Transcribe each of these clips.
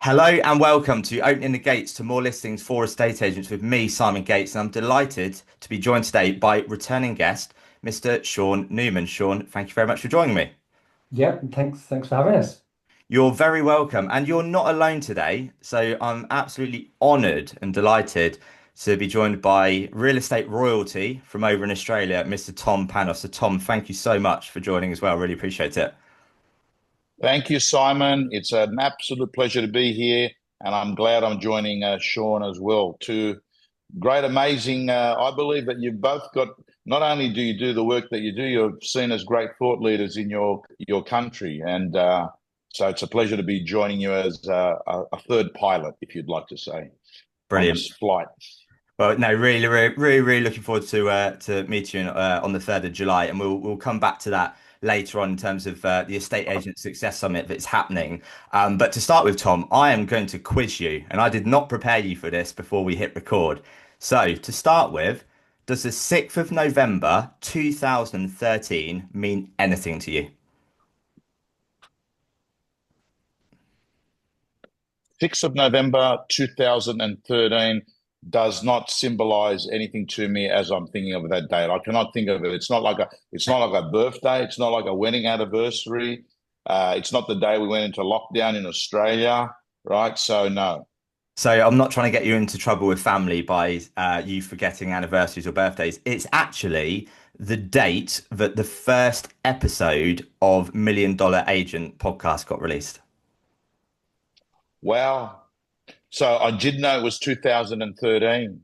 Hello and welcome to Opening the Gates to More Listings for Estate Agents with me, Simon Gates. And I'm delighted to be joined today by returning guest, Mr. Sean Newman. Sean, thank you very much for joining me. Yeah, thanks for having us. You're very welcome. And you're not alone today. So I'm absolutely honoured and delighted to be joined by real estate royalty from over in Australia, Mr. Tom Panos. So, Tom, thank you so much for joining as well. Really appreciate it. Thank you, Simon. It's an absolute pleasure to be here, and I'm glad I'm joining Sean as well. Two great, amazing. I believe that you've both got. Not only do you do the work that you do, you're seen as great thought leaders in your country, and so it's a pleasure to be joining you as a third pilot, if you'd like to say, on Brilliant. this flight. Well, no, really looking forward to meeting you on the 3rd of July, and we'll come back to that later on in terms of the Estate Agent Success Summit that's happening. But to start with, Tom, I am going to quiz you, and I did not prepare you for this before we hit record. So to start with, does the 6th of November 2013 mean anything to you? 6th of November 2013 does not symbolize anything to me as I'm thinking of that date. I cannot think of it. It's not like a birthday. It's not like a wedding anniversary. It's not the day we went into lockdown in Australia, right? So no. So I'm not trying to get you into trouble with family by you forgetting anniversaries or birthdays. It's actually the date that the first episode of Million Dollar Agent podcast got released. Well, so I did know it was 2013.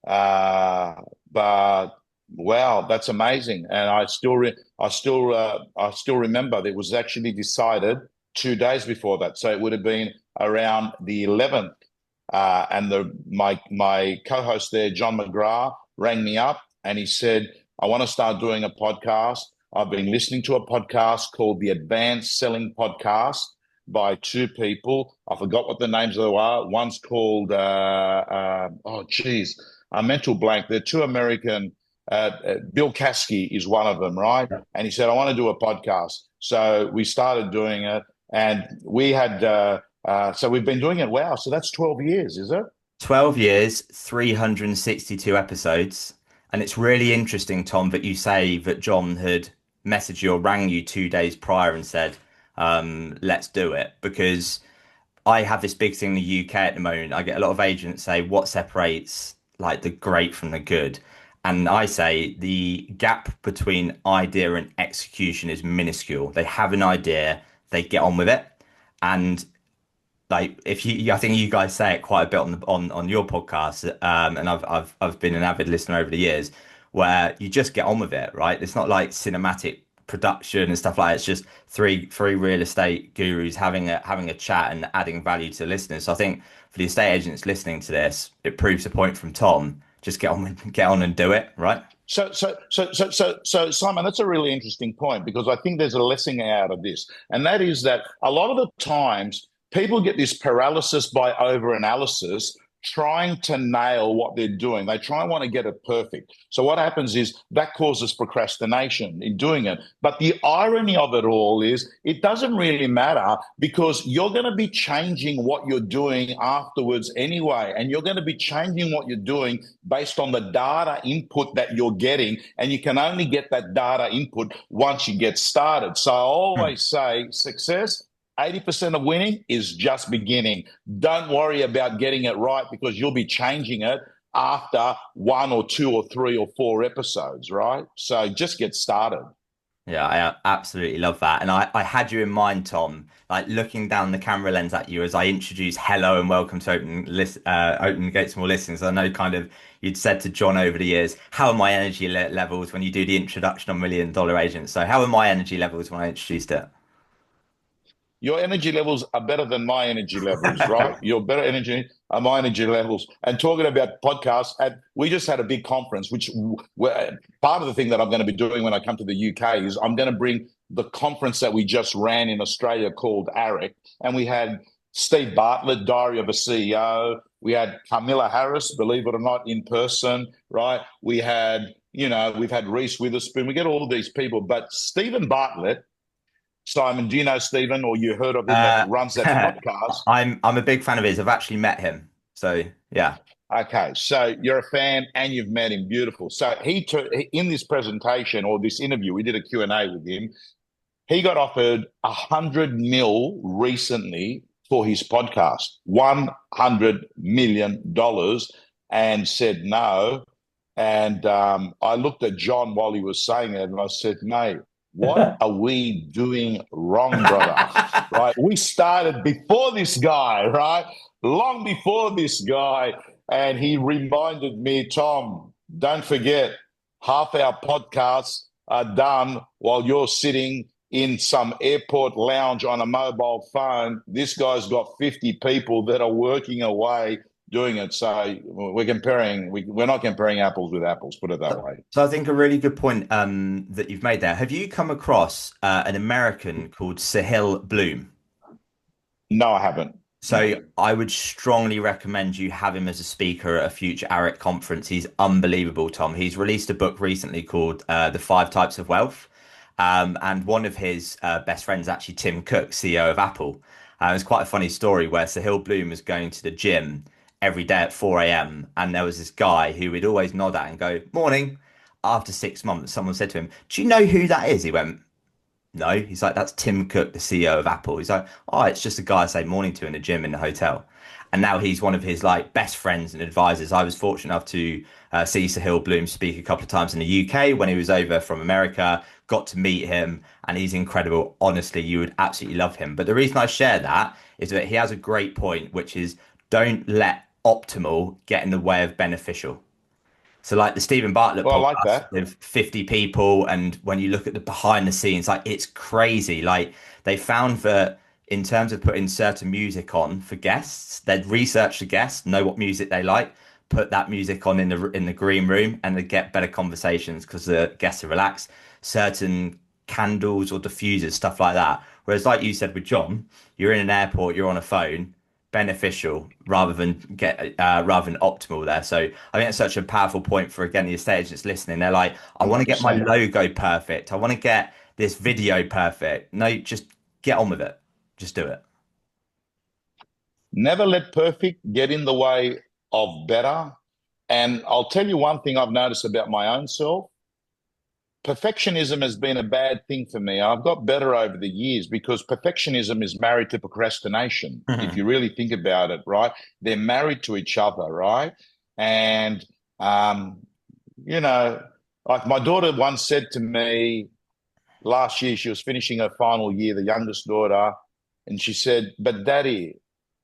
Uh, but wow, that's amazing. And I still remember that it was actually decided 2 days before that. So it would have been around the 11th. And my co-host there, John McGrath, rang me up and he said, I want to start doing a podcast. I've been listening to a podcast called the Advanced Selling Podcast by two people. I forgot what the names of them are. One's called oh geez, a mental blank. They're two American. Bill Caskey is one of them, right? And he said, I want to do a podcast. So we started doing it, and we had so we've been doing it. Wow, so that's 12 years, is it? 12 years, 362 episodes. And it's really interesting, Tom, that you say that John had messaged you or rang you 2 days prior and said, let's do it. Because I have this big thing in the UK at the moment. I get a lot of agents say, what separates like the great from the good? And I say the gap between idea and execution is minuscule. They have an idea, they get on with it. And like if you I think you guys say it quite a bit on your podcast, and I've been an avid listener over the years, where you just get on with it, right? It's not like cinematic production and stuff like that. It's just three real estate gurus having a chat and adding value to the listeners. So I think for the estate agents listening to this, it proves a point from Tom. Just get on and do it, right? So, Simon, that's a really interesting point because I think there's a lesson out of this, and that is that a lot of the times people get this paralysis by overanalysis, trying to nail what they're doing. They try and want to get it perfect. So what happens is that causes procrastination in doing it. But the irony of it all is it doesn't really matter because you're going to be changing what you're doing afterwards anyway. And you're going to be changing what you're doing based on the data input that you're getting. And you can only get that data input once you get started. So I always say success 80% of winning is just beginning. Don't worry about getting it right because you'll be changing it after one or two or three or four episodes, right? So just get started. Yeah, I absolutely love that. And I had you in mind, Tom, like looking down the camera lens at you as I introduced hello and welcome to Open Gates More Listings. I know kind of you'd said to John over the years, how are my energy levels when you do the introduction on Million Dollar Agents? So how are my energy levels when I introduced it? Your energy levels are better than my energy levels, right? Your better energy are my energy levels. And talking about podcasts, we just had a big conference, which part of the thing that I'm going to be doing when I come to the UK is I'm going to bring the conference that we just ran in Australia called ARIC. And we had Steve Bartlett, Diary of a CEO. We had Camilla Harris, believe it or not, in person, right? We had, we've had Reese Witherspoon. We get all of these people. But Stephen Bartlett Simon, do you know Stephen, or you heard of him that Uh, runs that podcast? I'm a big fan of his. I've actually met him. So yeah. Okay, so you're a fan and you've met him. Beautiful. So in this presentation or this interview, we did a Q&A with him. He got offered 100 mil recently for his podcast, $100 million, and said no. And I looked at John while he was saying it, and I said, mate, what are we doing wrong, brother? Right? We started before this guy, right? Long before this guy. And he reminded me, Tom, don't forget, half our podcasts are done while you're sitting in some airport lounge on a mobile phone. This guy's got 50 people that are working away doing it. So we're not comparing apples with apples, put it that way. So I think a really good point that you've made there. Have you come across an American called Sahil Bloom? No, I haven't. So I would strongly recommend you have him as a speaker at a future ARIC conference. He's unbelievable, Tom. He's released a book recently called The Five Types of Wealth. And one of his best friends, actually Tim Cook, CEO of Apple. It's quite a funny story where Sahil Bloom was going to the gym every day at 4 a.m. And there was this guy who would always nod at and go, morning. After 6 months, someone said to him, do you know who that is? He went, no. He's like, that's Tim Cook, the CEO of Apple. He's like, oh, it's just a guy I say morning to in the gym in the hotel. And now he's one of his like best friends and advisors. I was fortunate enough to see Sahil Bloom speak a couple of times in the UK when he was over from America. Got to meet him, and he's incredible. Honestly, you would absolutely love him. But the reason I share that is that he has a great point, which is don't let optimal get in the way of beneficial. So like the Stephen Bartlett Well, I like podcast that. with 50 people, and when you look at the behind the scenes, like it's crazy. Like they found that in terms of putting certain music on for guests, they'd research the guests, know what music they like, put that music on in the green room, and they get better conversations because the guests are relaxed. Certain candles or diffusers, stuff like that. Whereas like you said with John, you're in an airport, you're on a phone, beneficial rather than optimal there. So I think that's such a powerful point for again the estate agents listening. They're like, I want to get my 100%. logo perfect. I want to get this video perfect. No, just get on with it. Just do it. Never let perfect get in the way of better. And I'll tell you one thing I've noticed about my own self. Perfectionism has been a bad thing for me. I've got better over the years because perfectionism is married to procrastination. If Mhm. you really think about it, right? They're married to each other, right? And, um, you know, like my daughter once said to me last year, she was finishing her final year, the youngest daughter, and she said, but daddy,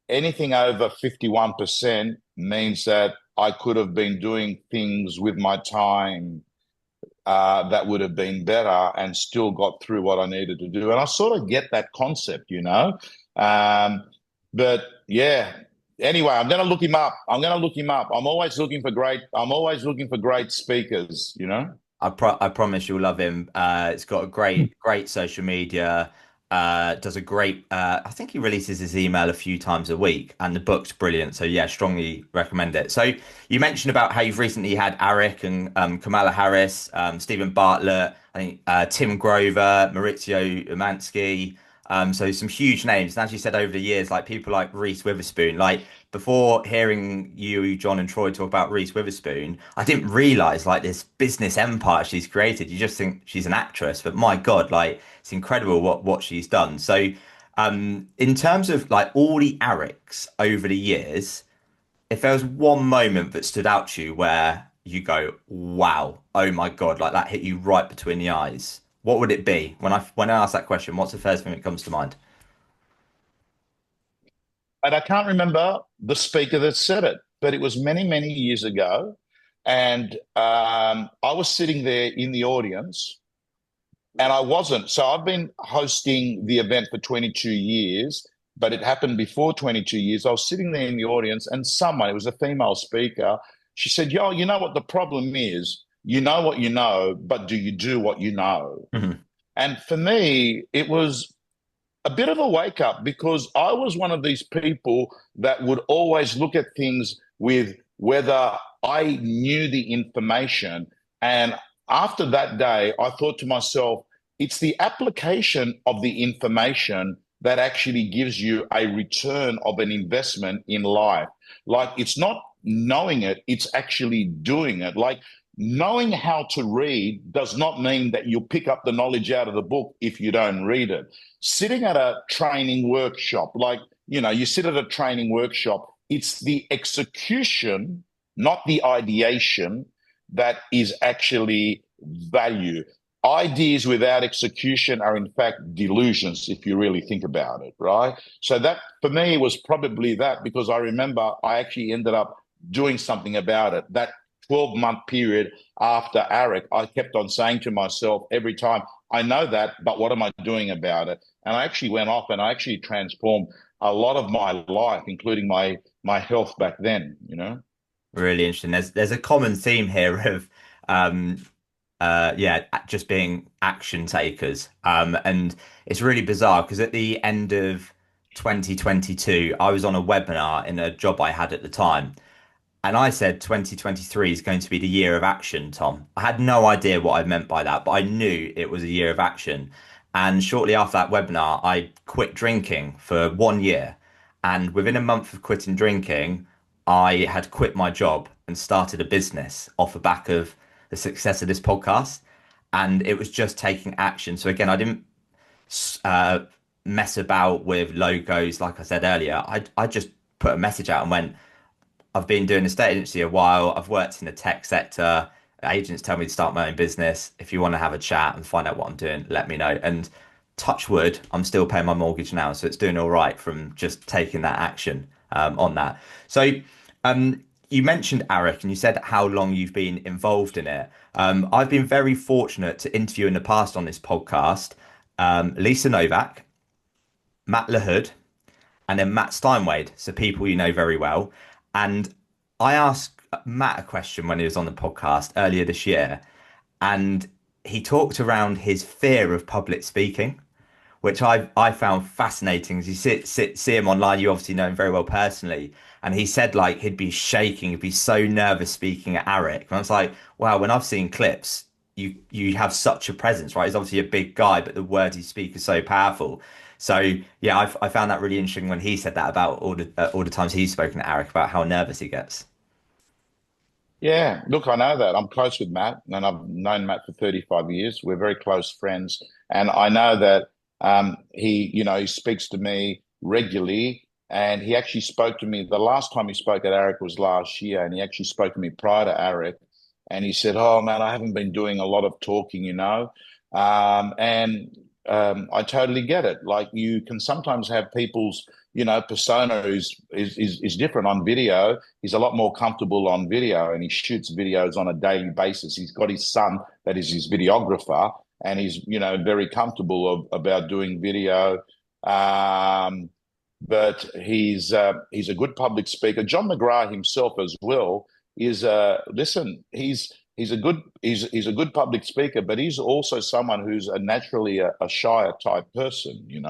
anything over 51% means that I could have been doing things with my time that would have been better and still got through what I needed to do. And I sort of get that concept, you know. Um, but yeah. Anyway, I'm going to look him up. I'm going to look him up. I'm always looking for great speakers, you know. I promise you'll love him. It's got a great social media. Does a great. I think he releases his email a few times a week, and the book's brilliant. So yeah, strongly recommend it. So you mentioned about how you've recently had Eric and Kamala Harris, Stephen Bartlett, I think Tim Grover, Maurizio Umansky. So some huge names. And as you said over the years, like people like Reese Witherspoon, like before hearing you, John and Troy talk about Reese Witherspoon, I didn't realize like this business empire she's created. You just think she's an actress, but my God, like it's incredible what she's done. So, in terms of like all the Arics over the years, if there was one moment that stood out to you where you go, wow, oh my God, like that hit you right between the eyes, what would it be? When I ask that question, what's the first thing that comes to mind? And I can't remember the speaker that said it, but it was many, many years ago. And I was sitting there in the audience and I wasn't. So I've been hosting the event for 22 years, but it happened before 22 years. I was sitting there in the audience and someone, it was a female speaker, she said, yo, you know what the problem is? You know what you know, but do you do what you know? Mhm. And for me, it was a bit of a wake up because I was one of these people that would always look at things with whether I knew the information. And after that day, I thought to myself, It's the application of the information that actually gives you a return of an investment in life. Like, it's not knowing it, it's actually doing it. Like, knowing how to read does not mean that you'll pick up the knowledge out of the book if you don't read it. Sitting at a training workshop, like, you sit at a training workshop, it's the execution, not the ideation, that is actually value. Ideas without execution are in fact delusions, if you really think about it, right? So that for me was probably that, because I remember I actually ended up doing something about it. That 12-month period after ARIC, I kept on saying to myself every time, I know that, but what am I doing about it? And I actually went off and I actually transformed a lot of my life, including my health back then. Really interesting. There's a common theme here of um yeah, just being action takers. And it's really bizarre because at the end of 2022, I was on a webinar in a job I had at the time. And I said 2023 is going to be the year of action, Tom. I had no idea what I meant by that, but I knew it was a year of action. And shortly after that webinar, I quit drinking for 1 year. And within a month of quitting drinking, I had quit my job and started a business off the back of the success of this podcast. And it was just taking action. So again, I didn't uh, mess about with logos, like I said earlier. I just put a message out and went, I've been doing a estate agency a while. I've worked in the tech sector. Agents tell me to start my own business. If you want to have a chat and find out what I'm doing, let me know. And touch wood, I'm still paying my mortgage now, so it's doing all right from just taking that action on that. So you mentioned ARIC and you said how long you've been involved in it. I've been very fortunate to interview in the past on this podcast Lisa Novak, Matt LaHood, and then Matt Steinwade, so people you know very well. And I asked Matt a question when he was on the podcast earlier this year, and he talked around his fear of public speaking, which I found fascinating. As you see him online, you obviously know him very well personally, and he said like he'd be shaking, he'd be so nervous speaking at ARIC. And I was like, wow, when I've seen clips, you have such a presence, right? He's obviously a big guy, but the words he speaks are so powerful. So yeah, I found that really interesting when he said that about all the times he's spoken to ARIC about how nervous he gets. Yeah, look, I know that. I'm close with Matt, and I've known Matt for 35 years. We're very close friends. And I know that he speaks to me regularly. And he actually spoke to me the last time he spoke at ARIC was last year. And he actually spoke to me prior to ARIC. And he said, "Oh, man, I haven't been doing a lot of talking. And I totally get it. Like, you can sometimes have people's, persona is different on video. He's a lot more comfortable on video, and he shoots videos on a daily basis. He's got his son that is his videographer, and he's, very comfortable about doing video. But he's a good public speaker. John McGrath himself as well is listen, he's a good public speaker, but he's also someone who's naturally a shyer type person.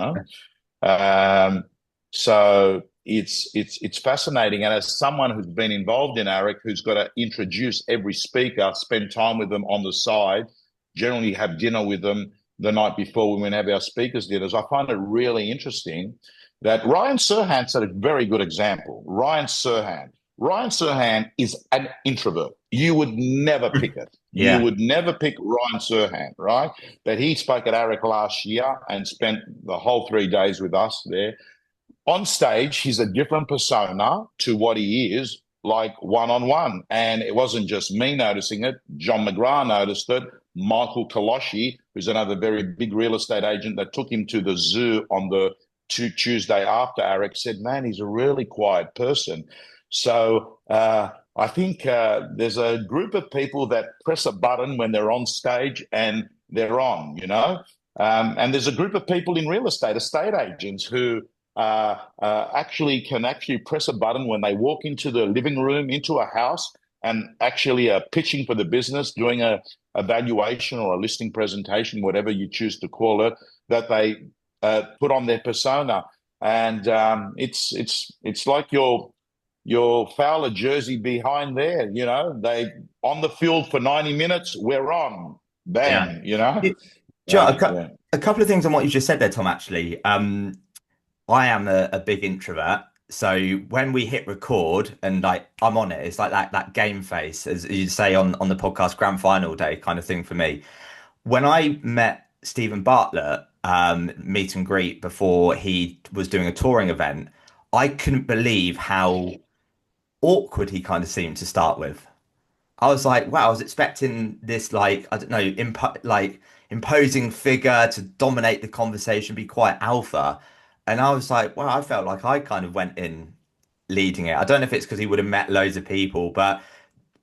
Um, so it's fascinating. And as someone who's been involved in ARIC, who's got to introduce every speaker, spend time with them on the side, generally have dinner with them the night before when we have our speakers dinners, I find it really interesting that Ryan Serhant set a very good example. Ryan Serhant is an introvert. You would never pick it. You Yeah. would never pick Ryan Serhant, right? But he spoke at ARIC last year and spent the whole 3 days with us there. On stage, he's a different persona to what he is like one-on-one. And it wasn't just me noticing it. John McGrath noticed it. Michael Kaloshi, who's another very big real estate agent that took him to the zoo on the Tuesday after ARIC, said, man, he's a really quiet person. So I think there's a group of people that press a button when they're on stage and they're on. And there's a group of people in real estate, estate agents, who actually can actually press a button when they walk into the living room, into a house, and actually are pitching for the business, doing a valuation or a listing presentation, whatever you choose to call it, that they put on their persona. And it's like your Fowler jersey behind there. They on the field for 90 minutes, we're on. Yeah. Bang. John, Right. Yeah. a couple of things on what you just said there, Tom, actually. I am a big introvert. So when we hit record and like I'm on it, it's like that game face, as you say on the podcast, grand final day kind of thing for me. When I met Stephen Bartlett, meet and greet before he was doing a touring event, I couldn't believe how awkward he kind of seemed to start with. I was like, wow, I was expecting this like I don't know, imposing figure to dominate the conversation, be quite alpha. And I was like, wow, I felt like I kind of went in leading it. I don't know if it's because he would have met loads of people, but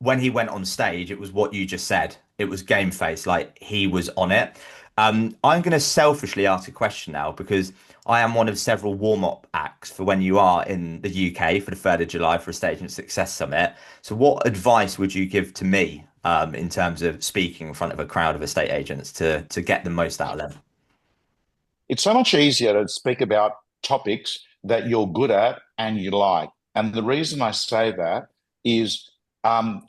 when he went on stage, it was what you just said. It was game face, like he was on it. I'm going to selfishly ask a question now because I am one of several warm-up acts for when you are in the UK for the 3rd of July for a Stage and Success Summit. So what advice would you give to me in terms of speaking in front of a crowd of estate agents to get the most out of them? It's so much easier to speak about topics that you're good at and you like. And the reason I say that is um,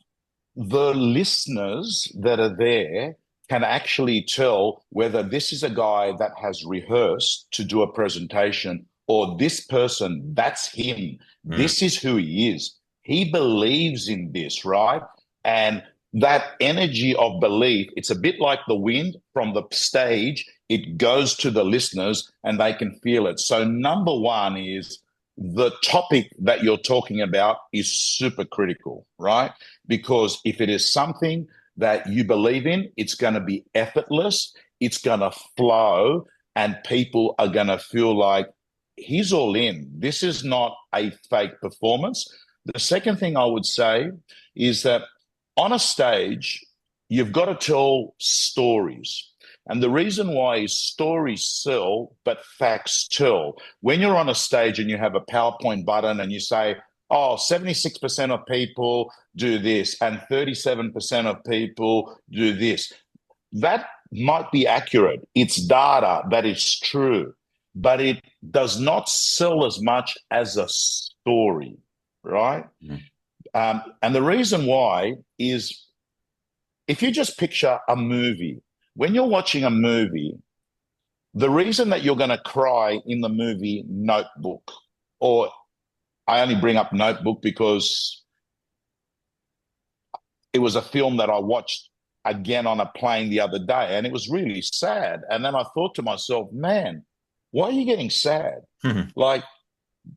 the listeners that are there can actually tell whether this is a guy that has rehearsed to do a presentation or this person, that's him. Mm, This is who he is. He believes in this, right? And that energy of belief, it's a bit like the wind from the stage. It goes to the listeners and they can feel it. So, number one is the topic that you're talking about is super critical, right? Because if it is something that you believe in, it's going to be effortless, it's going to flow, and people are going to feel like he's all in. This is not a fake performance. The second thing I would say is that on a stage, you've got to tell stories. And the reason why is stories sell, but facts tell. When you're on a stage and you have a PowerPoint button and you say, oh, 76% of people do this and 37% of people do this, that might be accurate. It's data that is true, but it does not sell as much as a story, right? mm, And the reason why is if you just picture a movie, when you're watching a movie, the reason that you're going to cry in the movie Notebook, or I only bring up Notebook because it was a film that I watched again on a plane the other day, and it was really sad. And then I thought to myself, man, why are you getting sad? mm, Like,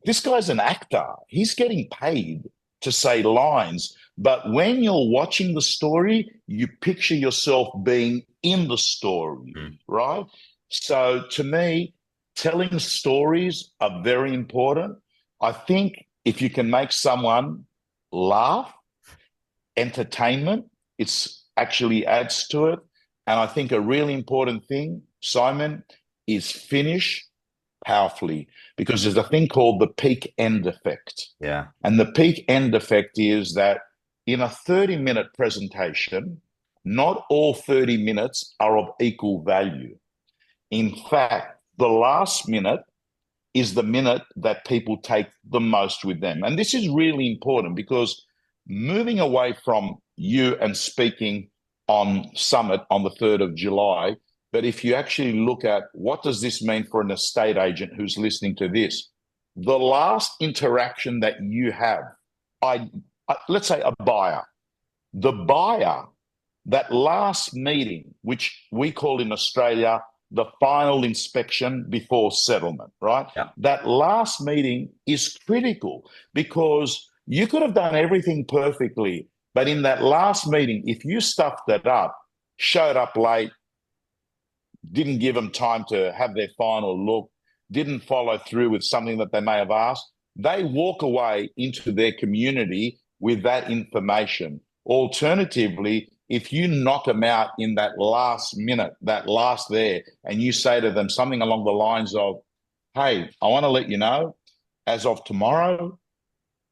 this guy's an actor. He's getting paid to say lines. But when you're watching the story, you picture yourself being in the story, mm. right? So to me, telling stories are very important. I think if you can make someone laugh, entertainment, it's actually adds to it. And I think a really important thing, Simon, is finish powerfully because there's a thing called the peak end effect. Yeah. And the peak end effect is that in a 30-minute presentation, not all 30 minutes are of equal value. In fact, the last minute is the minute that people take the most with them. And this is really important because moving away from you and speaking on Summit on the 3rd of July, but if you actually look at what does this mean for an estate agent who's listening to this, the last interaction that you have, let's say a buyer, the buyer, that last meeting, which we call in Australia the final inspection before settlement, right? Yeah. That last meeting is critical because you could have done everything perfectly, but in that last meeting, if you stuffed that up, showed up late, didn't give them time to have their final look, didn't follow through with something that they may have asked, they walk away into their community with that information. Alternatively, if you knock them out in that last minute, that last there, and you say to them something along the lines of, hey, I want to let you know, as of tomorrow,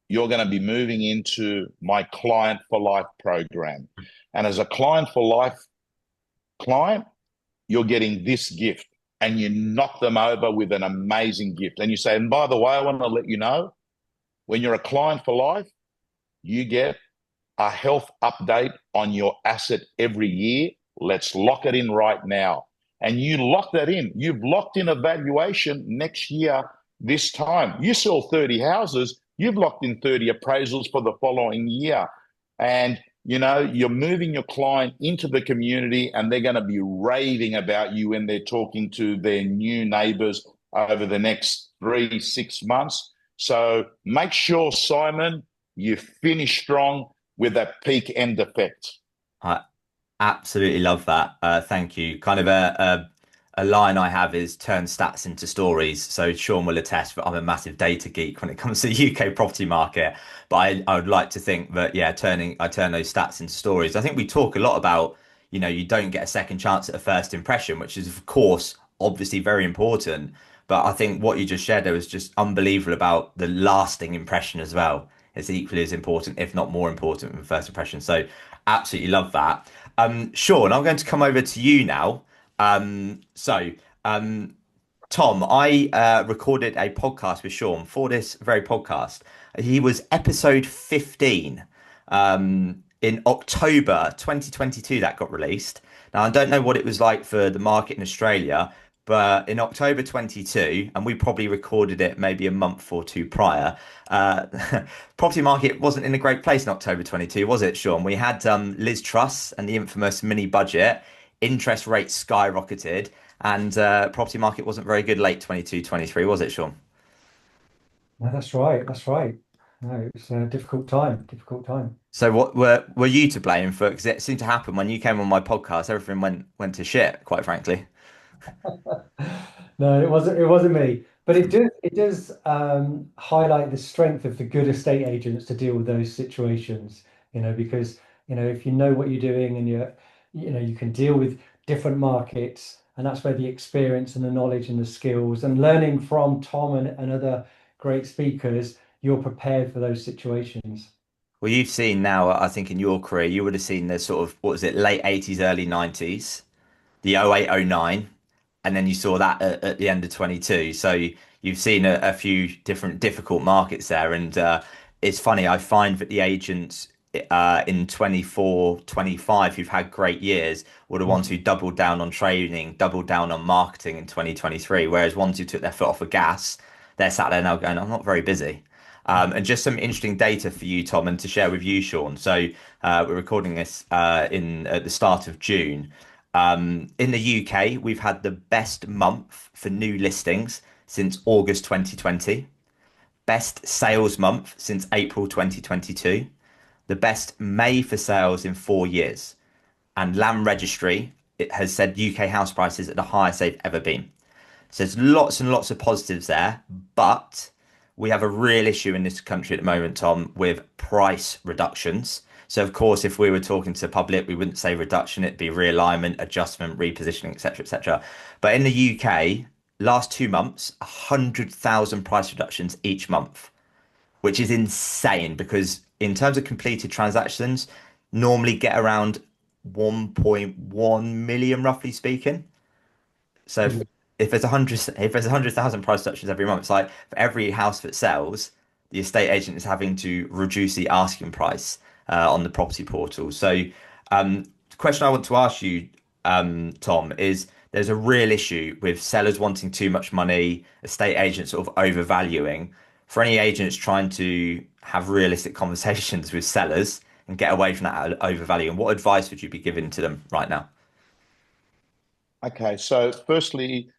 you're going to be moving into my Client for Life program. And as a Client for Life client, you're getting this gift. And you knock them over with an amazing gift. And you say, and by the way, I want to let you know, when you're a Client for Life, you get a health update on your asset every year. Let's lock it in right now. and you lock that in. You've locked in a valuation next year this time. You sell 30 houses, you've locked in 30 appraisals for the following year. And you're moving your client into the community, and they're going to be raving about you when they're talking to their new neighbors over the next 3-6 months. So make sure, Simon, you finish strong with that peak end effect. I absolutely love that. Thank you. Kind of a line I have is turn stats into stories. So Sean will attest that I'm a massive data geek when it comes to the UK property market. But I would like to think that, yeah, I turn those stats into stories. I think we talk a lot about, you don't get a second chance at a first impression, which is, of course, obviously very important. But I think what you just shared there was just unbelievable about the lasting impression as well. It's equally as important, if not more important, than first impression. So absolutely love that. Sean, I'm going to come over to you now. So, Tom, I recorded a podcast with Sean for this very podcast. He was episode 15 in October 2022 that got released. Now, I don't know what it was like for the market in Australia, but in October 22, and we probably recorded it maybe a month or two prior, uh, property market wasn't in a great place in October 22, was it, Sean? We had Liz Truss and the infamous mini budget, interest rates skyrocketed, and property market wasn't very good late 22, 23, was it, Sean? No, that's right. That's right. No, it's a difficult time. Difficult time. So what were you to blame for? Because it seemed to happen when you came on my podcast, everything went to shit, quite frankly. No, it wasn't me. But it does highlight the strength of the good estate agents to deal with those situations, because if you know what you're doing and you can deal with different markets, and that's where the experience and the knowledge and the skills and learning from Tom and other great speakers, you're prepared for those situations. Well, you've seen now, I think in your career, you would have seen the sort of, what was it, late 80s, early 90s, the 08, 09, and then you saw that at the end of 22. So you've seen a few different difficult markets there. And it's funny, I find that the agents in 24, 25 who've had great years were the ones who doubled down on training, doubled down on marketing in 2023, whereas ones who took their foot off the gas, they're sat there now going, I'm not very busy. And just some interesting data for you, Tom, and to share with you, Sean. So we're recording this in at the start of June. In the UK, we've had the best month for new listings since August 2020, best sales month since April 2022, the best May for sales in 4 years, and Land Registry it has said UK house prices at the highest they've ever been. So there's lots and lots of positives there, but we have a real issue in this country at the moment, Tom, with price reductions. So of course, if we were talking to the public, we wouldn't say reduction, it'd be realignment, adjustment, repositioning, etc., etc. But in the UK, last 2 months, 100,000 price reductions each month, which is insane because in terms of completed transactions, normally get around 1.1 million, roughly speaking. So if there's 100,000 price reductions every month, it's like for every house that sells, the estate agent is having to reduce the asking price on the property portal. So the question I want to ask you, Tom, is there's a real issue with sellers wanting too much money, estate agents sort of overvaluing. For any agents trying to have realistic conversations with sellers and get away from that overvaluing, what advice would you be giving to them right now? Okay, so firstly,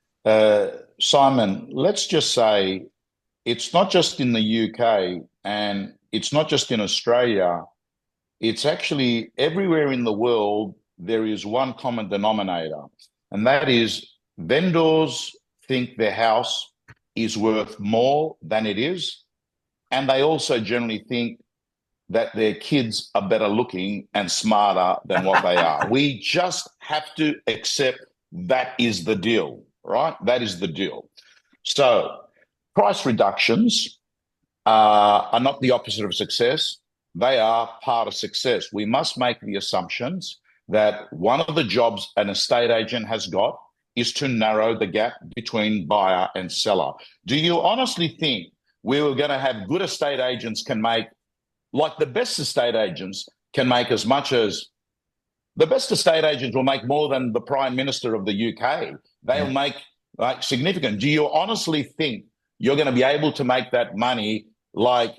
Simon, let's just say it's not just in the UK and it's not just in Australia, it's actually everywhere in the world. There is one common denominator, and that is vendors think their house is worth more than it is. And they also generally think that their kids are better looking and smarter than what they are. We just have to accept that is the deal, right? That is the deal. So price reductions are not the opposite of success. They are part of success. We must make the assumptions that one of the jobs an estate agent has got is to narrow the gap between buyer and seller. Do you honestly think we were going to have good estate agents can make, like the best estate agents can make as much as The best estate agents will make more than the Prime Minister of the UK. They'll Yeah. make like significant. Do you honestly think you're going to be able to make that money like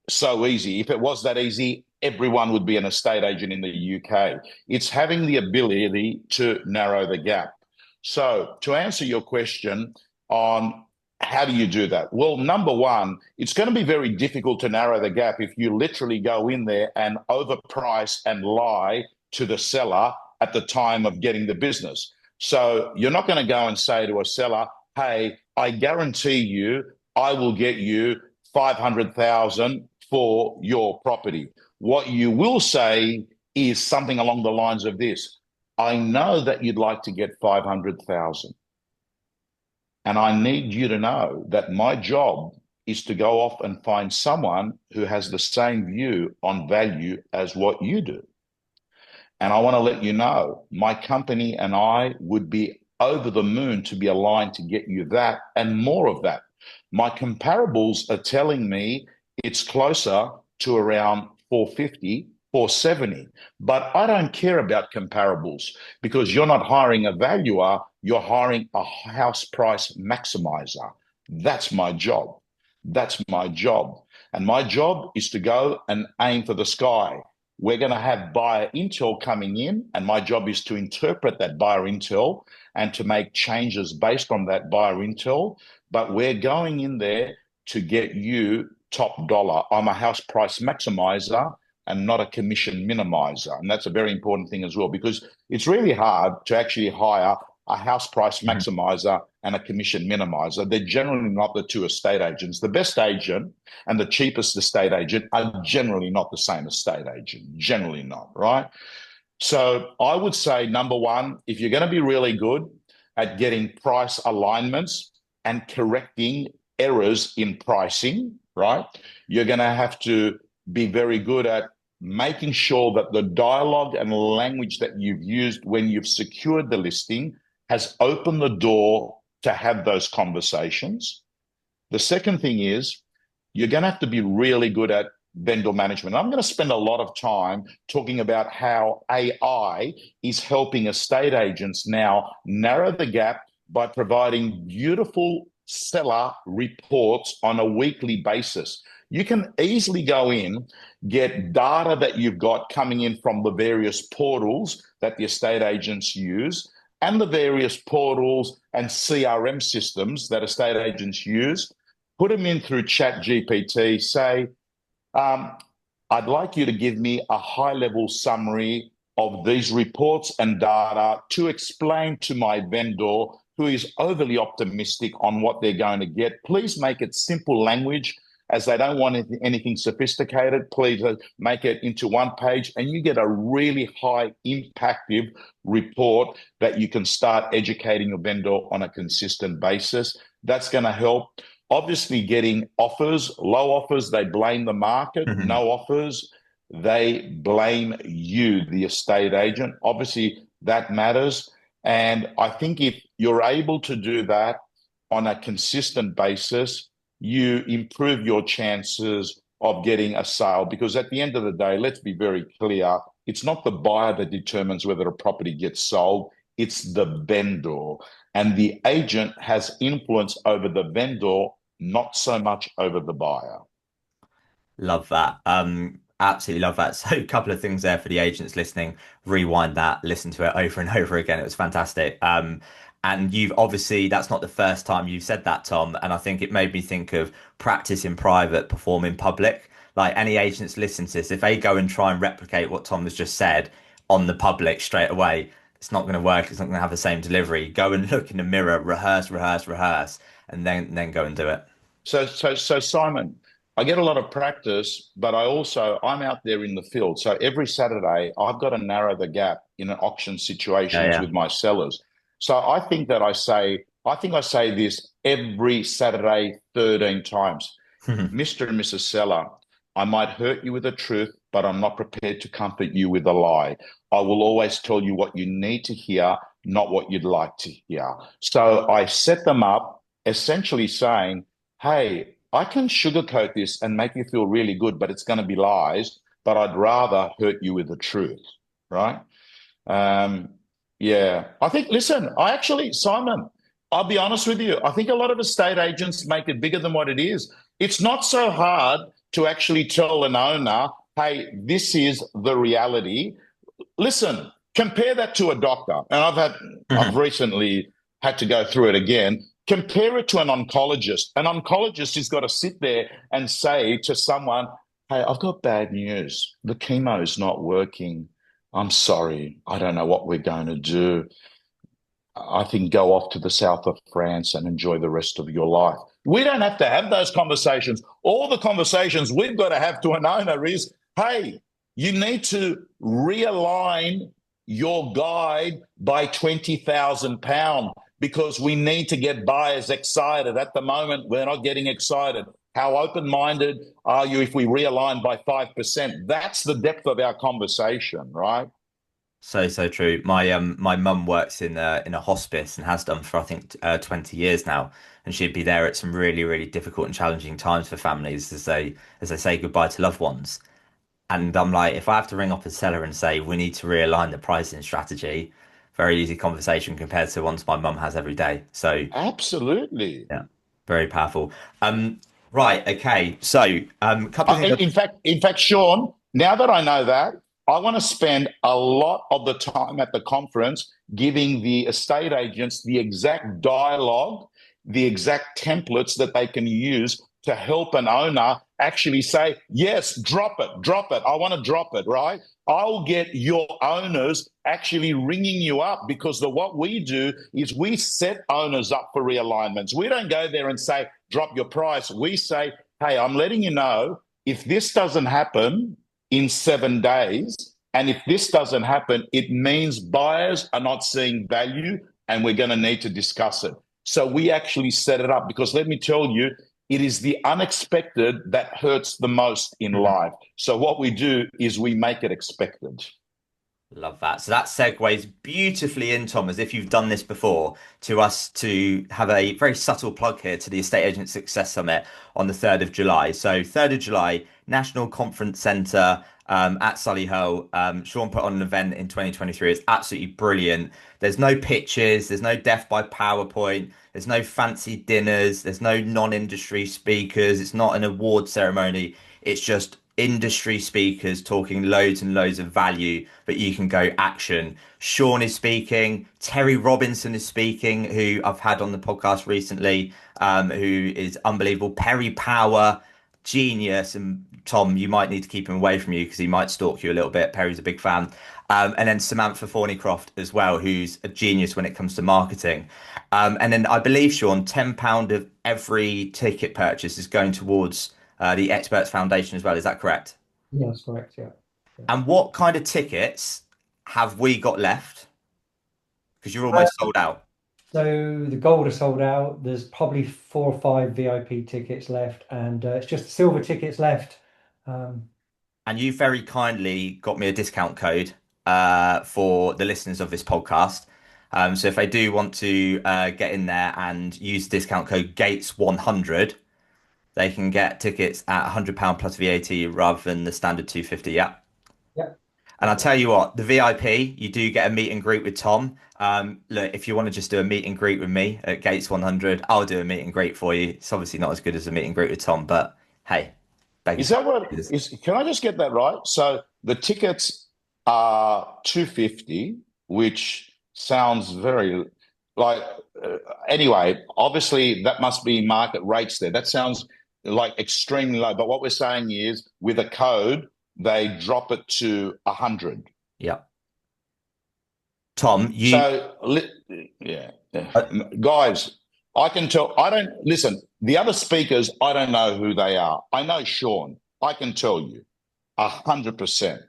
so easy? If it was that easy, everyone would be an estate agent in the UK. It's having the ability to narrow the gap. So, to answer your question on how do you do that? Well, number one, it's going to be very difficult to narrow the gap if you literally go in there and overprice and lie to the seller at the time of getting the business. So you're not going to go and say to a seller, hey, I guarantee you I will get you 500,000 for your property. What you will say is something along the lines of this. I know that you'd like to get 500,000. And I need you to know that my job is to go off and find someone who has the same view on value as what you do. And I want to let you know, my company and I would be over the moon to be aligned to get you that and more of that. My comparables are telling me it's closer to around 450, 470. But I don't care about comparables because you're not hiring a valuer, you're hiring a house price maximizer. That's my job. That's my job. And my job is to go and aim for the sky. We're going to have buyer intel coming in, and my job is to interpret that buyer intel and to make changes based on that buyer intel. But we're going in there to get you top dollar. I'm a house price maximizer and not a commission minimizer. And that's a very important thing as well, because it's really hard to actually hire a house price maximizer and a commission minimizer. They're generally not the two estate agents. The best agent and the cheapest estate agent are generally not the same estate agent, generally not, right? So I would say, number one, if you're going to be really good at getting price alignments and correcting errors in pricing, right, you're going to have to be very good at making sure that the dialogue and language that you've used when you've secured the listing has opened the door to have those conversations. The second thing is you're going to have to be really good at vendor management. I'm going to spend a lot of time talking about how AI is helping estate agents now narrow the gap by providing beautiful seller reports on a weekly basis. You can easily go in, get data that you've got coming in from the various portals that the estate agents use, and the various portals and CRM systems that estate agents use, put them in through Chat GPT, say, I'd like you to give me a high-level summary of these reports and data to explain to my vendor who is overly optimistic on what they're going to get. Please make it simple language, as they don't want anything sophisticated. Please make it into one page, and you get a really high impactive report that you can start educating your vendor on a consistent basis. That's going to help. Obviously, getting offers, low offers, they blame the market. No offers, they blame you, the estate agent. Obviously, that matters. And I think if you're able to do that on a consistent basis, you improve your chances of getting a sale. Because at the end of the day, let's be very clear, it's not the buyer that determines whether a property gets sold, it's the vendor. And the agent has influence over the vendor, not so much over the buyer. Love that. Absolutely love that. So a couple of things there for the agents listening. Rewind that, listen to it over and over again. It was fantastic. And you've obviously, that's not the first time you've said that, Tom. And I think it made me think of practice in private, perform in public. Like any agents listen to this, if they go and try and replicate what Tom has just said on the public straight away, it's not going to work. It's not going to have the same delivery. Go and look in the mirror, rehearse, rehearse, rehearse, and then go and do it. So Simon, I get a lot of practice, but I'm out there in the field. So every Saturday, I've got to narrow the gap in an auction situations with my sellers. So I think I say this every Saturday, 13 times. Mr. and Mrs. Seller, I might hurt you with the truth, but I'm not prepared to comfort you with a lie. I will always tell you what you need to hear, not what you'd like to hear. So I set them up essentially saying, hey, I can sugarcoat this and make you feel really good, but it's going to be lies, but I'd rather hurt you with the truth, right? Um, yeah, I think, listen, Simon, I'll be honest with you. I think a lot of estate agents make it bigger than what it is. It's not so hard to actually tell an owner, hey, this is the reality. Listen, compare that to a doctor. And I've Mhm. recently had to go through it again. Compare it to an oncologist. An oncologist has got to sit there and say to someone, hey, I've got bad news. The chemo's not working. I'm sorry. I don't know what we're going to do. I think go off to the south of France and enjoy the rest of your life. We don't have to have those conversations. All the conversations we've got to have to an owner is, hey, you need to realign your guide by £20,000 because we need to get buyers excited. At the moment, we're not getting excited. How open-minded are you if we realign by 5%? That's the depth of our conversation, right? So true. My mum works in a hospice and has done for I think 20 years now, and she'd be there at some really difficult and challenging times for families as they say goodbye to loved ones. And I'm like, if I have to ring up a seller and say we need to realign the pricing strategy, very easy conversation compared to ones my mum has every day. So Absolutely. yeah, very powerful. Um, right, okay. So a couple of things. In fact, Sean, now that I know that, I want to spend a lot of the time at the conference giving the estate agents the exact dialogue, the exact templates that they can use to help an owner actually say, yes, drop it, drop it. I want to drop it, right? I'll get your owners actually ringing you up because what we do is we set owners up for realignments. We don't go there and say, drop your price. We say, hey, I'm letting you know if this doesn't happen in 7 days, and if this doesn't happen, it means buyers are not seeing value and we're going to need to discuss it. So we actually set it up because let me tell you, it is the unexpected that hurts the most in life. So what we do is we make it expected. Love that. So that segues beautifully in, Tom, as if you've done this before, to us to have a very subtle plug here to the Estate Agent Success Summit on the 3rd of July. So 3rd of July, National Conference Centre at Solihull. Sean put on an event in 2023. It's absolutely brilliant. There's no pitches, there's no death by PowerPoint, there's no fancy dinners, there's no non-industry speakers, it's not an award ceremony. It's just industry speakers talking loads and loads of value that you can go action. Sean is speaking. Terry Robinson is speaking, who I've had on the podcast recently, who is unbelievable. Perry Power, genius. And Tom, you might need to keep him away from you because he might stalk you a little bit. Perry's a big fan. And then Samantha Thornycroft as well, who's a genius when it comes to marketing. And then I believe, Sean, £10 of every ticket purchase is going towards the Experts Foundation as well. Is that correct? Yeah, that's correct. Yeah. Yeah. And what kind of tickets have we got left? Because you're Uh, almost sold out. so the gold are sold out. There's probably 4 or 5 VIP tickets left, and it's just the silver tickets left. Um, And you very kindly got me a discount code for the listeners of this podcast. So if they do want to get in there and use the discount code Gates100, they can get tickets at £100 plus VAT rather than the standard 250. Yeah. yeah, And I'll that's right. tell you what, the VIP, you do get a meet and greet with Tom. Look, if you want to just do a meet and greet with me at Gates 100, I'll do a meet and greet for you. It's obviously not as good as a meet and greet with Tom, but hey, Is beggars that can't be what choosers. is? Can I just get that right? So the tickets are 250, which sounds very like. Uh, anyway, obviously that must be market rates there. That sounds like extremely low. But what we're saying is, with a code, they drop it to 100. Yeah. Tom, So, yeah, yeah. uh, Guys, I can tell. I don't listen. The other speakers, I don't know who they are. I know Sean. I can tell you 100%.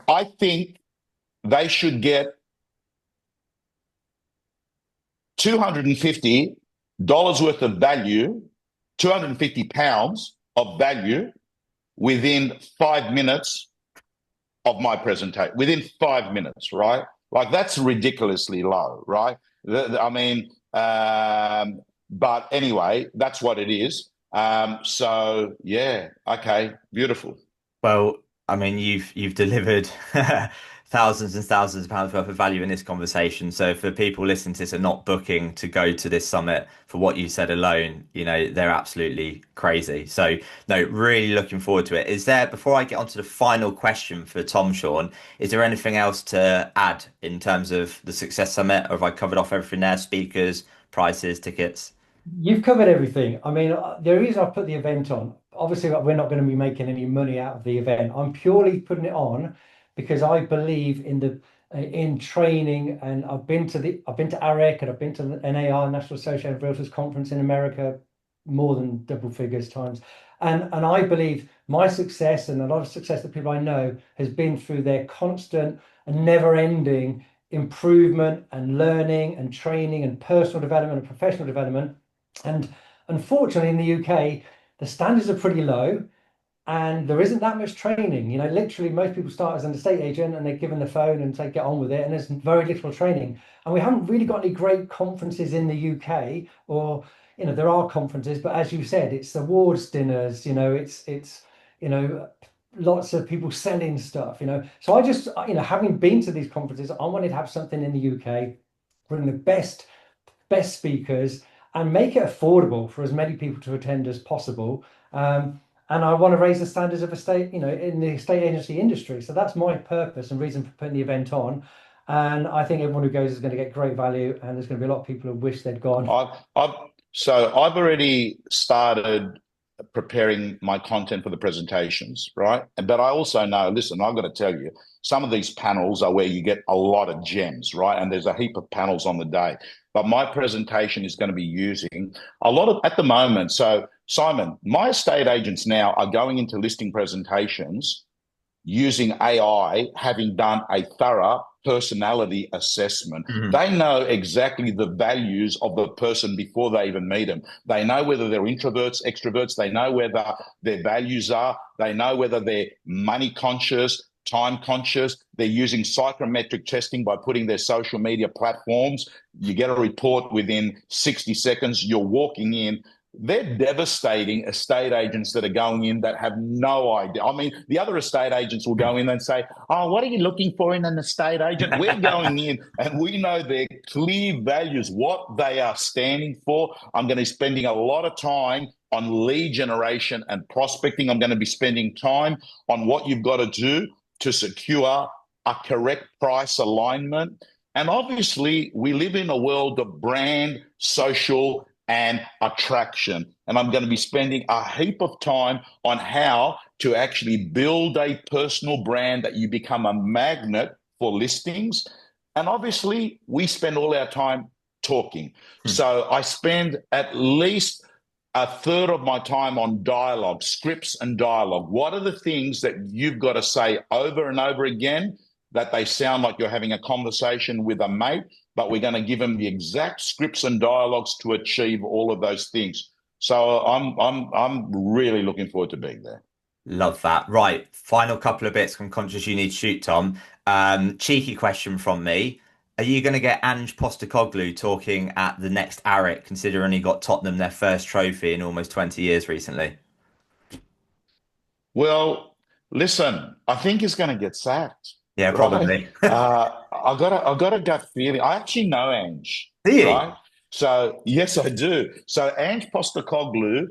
I think they should get $250 worth of value, £250 of value within 5 minutes of my presentation. Within 5 minutes, right? Like that's ridiculously low, right? I mean, but anyway, that's what it is. So yeah, okay, beautiful. well, I mean, you've delivered thousands and thousands of pounds worth of value in this conversation. So for people listening to this and not booking to go to this summit for what you said alone, they're absolutely crazy. So no, really looking forward to it. Is there, before I get on to the final question for Tom, Sean, is there anything else to add in terms of the Success Summit, or have I covered off everything there? Speakers, prices, tickets? You've covered everything. I mean, the reason I put the event on, obviously, we're not going to be making any money out of the event. I'm purely putting it on because I believe in training, and I've been to AREC, and I've been to the NAR, National Association of Realtors Conference in America, more than double figures times. And I believe my success and a lot of success that people I know has been through their constant and never-ending improvement and learning and training and personal development and professional development. And unfortunately, in the UK, the standards are pretty low and there isn't that much training. Literally, most people start as an estate agent and they're given the phone and say, get on with it. And there's very little training. And we haven't really got any great conferences in the UK, or, there are conferences, but as you said, it's awards dinners, you know, lots of people selling stuff, So I just, having been to these conferences, I wanted to have something in the UK, bring the best speakers and make it affordable for as many people to attend as possible. And I want to raise the standards of in the estate agency industry. So that's my purpose and reason for putting the event on. And I think everyone who goes is going to get great value. And there's going to be a lot of people who wish they'd gone. I've already started preparing my content for the presentations, right? But I also know, listen, I've got to tell you, some of these panels are where you get a lot of gems, right? And there's a heap of panels on the day. But my presentation is going to be using a lot of, at the moment. So, Simon, my estate agents now are going into listing presentations using AI, having done a thorough personality assessment. Mhm. They know exactly the values of the person before they even meet them. They know whether they're introverts, extroverts. They know whether their values are. They know whether they're money conscious, time conscious. They're using psychometric testing by putting their social media platforms. You get a report within 60 seconds. You're walking in. They're devastating estate agents that are going in that have no idea. I mean, the other estate agents will go in and say, oh, what are you looking for in an estate agent? We're going in and we know their clear values, what they are standing for. I'm going to be spending a lot of time on lead generation and prospecting. I'm going to be spending time on what you've got to do to secure a correct price alignment. And obviously, we live in a world of brand, social, and attraction. And I'm going to be spending a heap of time on how to actually build a personal brand that you become a magnet for listings. And obviously, we spend all our time talking. So I spend at least a third of my time on dialogue, scripts and dialogue. What are the things that you've got to say over and over again that they sound like you're having a conversation with a mate, but we're going to give them the exact scripts and dialogues to achieve all of those things. So I'm really looking forward to being there. Love that. Right. Final couple of bits. I'm conscious you need to shoot, Tom. Cheeky question from me. Are you going to get Ange Postecoglou talking at the next ARIC, considering he got Tottenham their first trophy in almost 20 years recently? Well, listen, I think he's going to get sacked, Yeah, right? probably. I got a gut feeling. I actually know Ange, Do you? right? So yes, I do. So Ange Postecoglou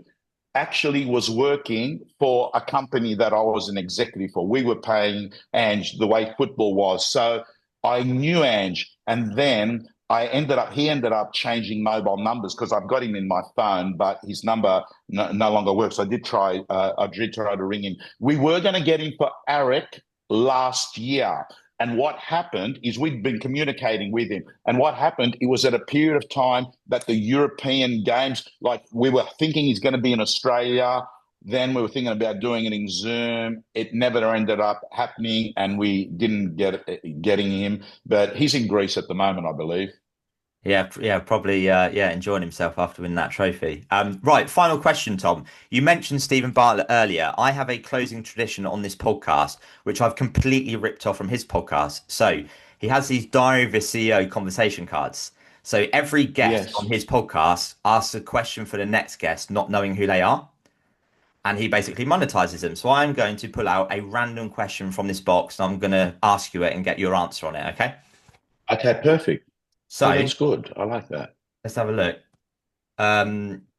actually was working for a company that I was an executive for. We were paying Ange the way football was. So I knew Ange. And then he ended up changing mobile numbers because I've got him in my phone, but his number no longer works. I did try to ring him. We were going to get him for Arik last year. And what happened is we'd been communicating with him. And what happened, it was at a period of time that the European Games, like we were thinking he's going to be in Australia. Then we were thinking about doing it in Zoom. It never ended up happening and we didn't getting him. But he's in Greece at the moment, I believe. Yeah, yeah, probably, yeah, enjoying himself after winning that trophy. Right, final question, Tom. You mentioned Stephen Bartlett earlier. I have a closing tradition on this podcast, which I've completely ripped off from his podcast. So he has these Diary of a CEO conversation cards. So every guest on Yes. his podcast asks a question for the next guest, not knowing who they are. and he basically monetizes them. So I'm going to pull out a random question from this box and I'm going to ask you it and get your answer on it. Okay. Okay, perfect. Oh, So that's good. I like that. let's have a look.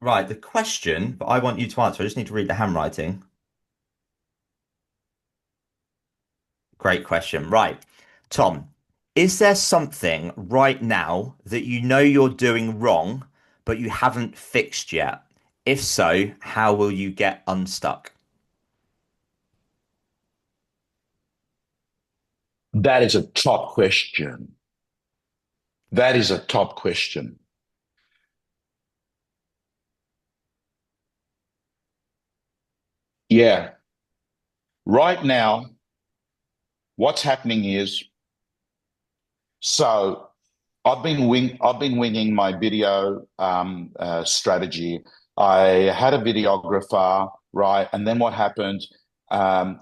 Right. The question, but I want you to answer. I just need to read the handwriting. Great question. Right. Tom, is there something right now that you know you're doing wrong, but you haven't fixed yet? If so, how will you get unstuck? That is a top question. That is a top question. Yeah. Right now, what's happening is so I've been winging my video strategy. I had a videographer, right, and then what happened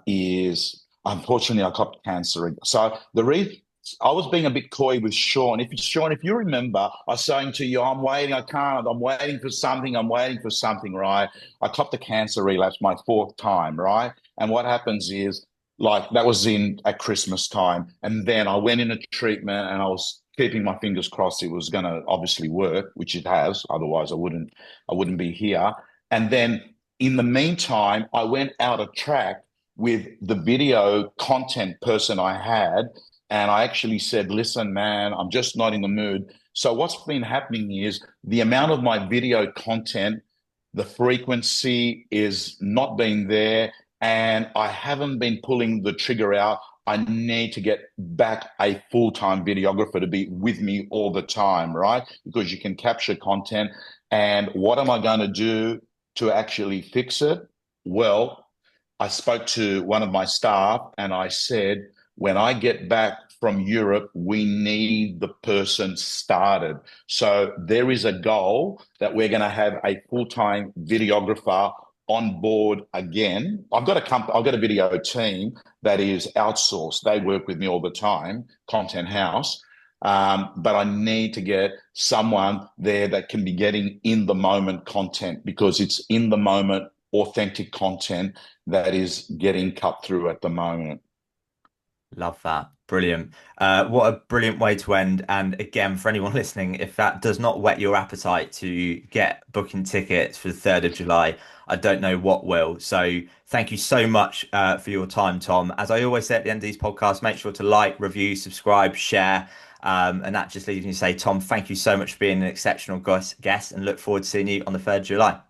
is unfortunately I got cancer. So the reason I was being a bit coy with Sean. If you remember, I was saying to you, I'm waiting, I can't, I'm waiting for something, right? I copped the cancer relapse my fourth time, right? And what happens is like that was in at Christmas time. And then I went into treatment and I was keeping my fingers crossed it was going to obviously work, which it has. Otherwise, I wouldn't be here. And then in the meantime, I went out of track with the video content person I had. And I actually said, listen, man, I'm just not in the mood. So what's been happening is the amount of my video content, the frequency is not being there, and I haven't been pulling the trigger out. I need to get back a full-time videographer to be with me all the time, right? Because you can capture content. And what am I going to do to actually fix it? Well, I spoke to one of my staff and I said, when I get back from Europe, we need the person started. So there is a goal that we're going to have a full-time videographer on board again. I've got a video team that is outsourced. They work with me all the time, Content House. But I need to get someone there that can be getting in the moment content because it's in the moment, authentic content that is getting cut through at the moment. Love that. Brilliant. What a brilliant way to end. And again, for anyone listening, if that does not whet your appetite to get booking tickets for the 3rd of July, I don't know what will. So thank you so much for your time, Tom. As I always say at the end of these podcasts, make sure to like, review, subscribe, share. And that just leaves me to say, Tom, thank you so much for being an exceptional guest and look forward to seeing you on the 3rd of July.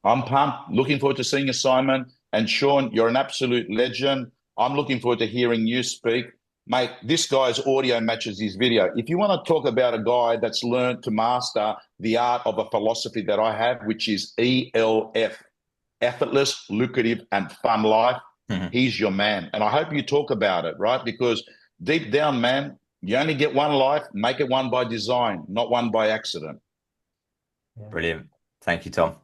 I'm pumped. Looking forward to seeing you, Simon. And Sean, you're an absolute legend. I'm looking forward to hearing you speak. Mate, this guy's audio matches his video. If you want to talk about a guy that's learned to master the art of a philosophy that I have, which is ELF, effortless, lucrative, and fun life, he's your man. And I hope you talk about it, right? Because deep down, man, you only get one life. Make it one by design, not one by accident. Yeah. Brilliant. Thank you, Tom.